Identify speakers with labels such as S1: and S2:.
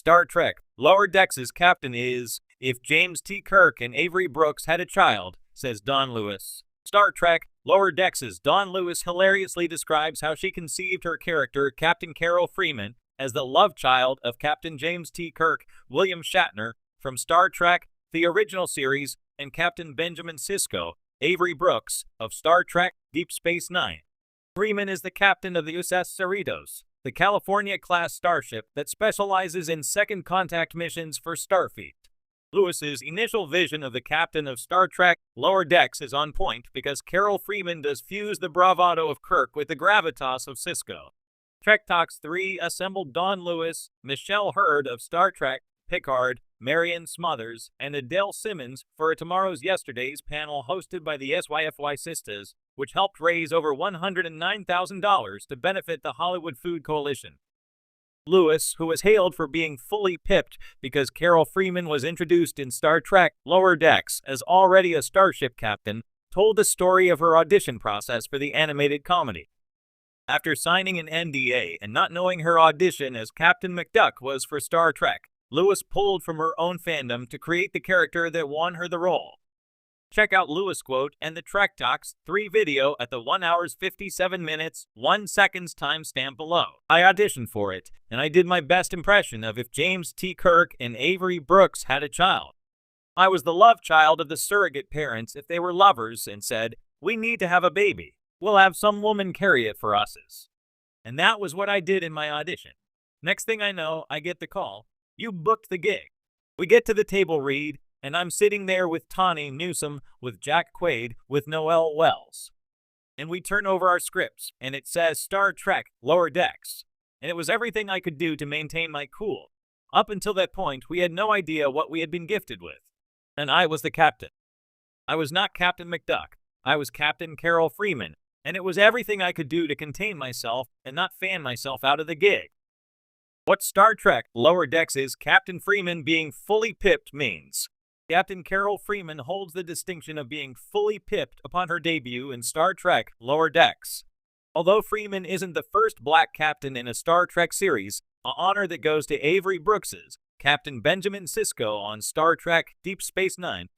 S1: Star Trek Lower Decks' captain is, if James T. Kirk and Avery Brooks had a child, says Don Lewis. Star Trek Lower Decks' Don Lewis hilariously describes how she conceived her character, Captain Carol Freeman, as the love child of Captain James T. Kirk, William Shatner, from Star Trek, the original series, and Captain Benjamin Sisko, Avery Brooks, of Star Trek, Deep Space Nine. Freeman is the captain of the USS Cerritos, the California-class starship that specializes in second contact missions for Starfleet. Lewis's initial vision of the captain of Star Trek Lower Decks is on point because Carol Freeman does fuse the bravado of Kirk with the gravitas of Sisko. Trek Talks 3 assembled Don Lewis, Michelle Hurd of Star Trek, Picard, Marion Smothers, and Adele Simmons for a Tomorrow's Yesterdays panel hosted by the SYFY Sisters, which helped raise over $109,000 to benefit the Hollywood Food Coalition. Lewis, who was hailed for being fully pipped because Carol Freeman was introduced in Star Trek Lower Decks as already a starship captain, told the story of her audition process for the animated comedy. After signing an NDA and not knowing her audition as Captain McDuck was for Star Trek, Lewis pulled from her own fandom to create the character that won her the role. Check out Lewis' quote and the Trek Talks 3 video at the 1 hours 57 minutes 1 seconds timestamp below. I auditioned for it, and I did my best impression of if James T. Kirk and Avery Brooks had a child. I was the love child of the surrogate parents if they were lovers and said, "We need to have a baby. We'll have some woman carry it for us." And that was what I did in my audition. Next thing I know, I get the call. "You booked the gig." We get to the table read, and I'm sitting there with Tawny Newsome, with Jack Quaid, with Noel Wells. And we turn over our scripts, and it says Star Trek Lower Decks. And it was everything I could do to maintain my cool. Up until that point, we had no idea what we had been gifted with. And I was the captain. I was not Captain McDuck. I was Captain Carol Freeman, and it was everything I could do to contain myself and not fan myself out of the gig. What Star Trek Lower Decks' Captain Freeman being fully pipped means. Captain Carol Freeman holds the distinction of being fully pipped upon her debut in Star Trek Lower Decks. Although Freeman isn't the first black captain in a Star Trek series, an honor that goes to Avery Brooks's Captain Benjamin Sisko on Star Trek Deep Space Nine,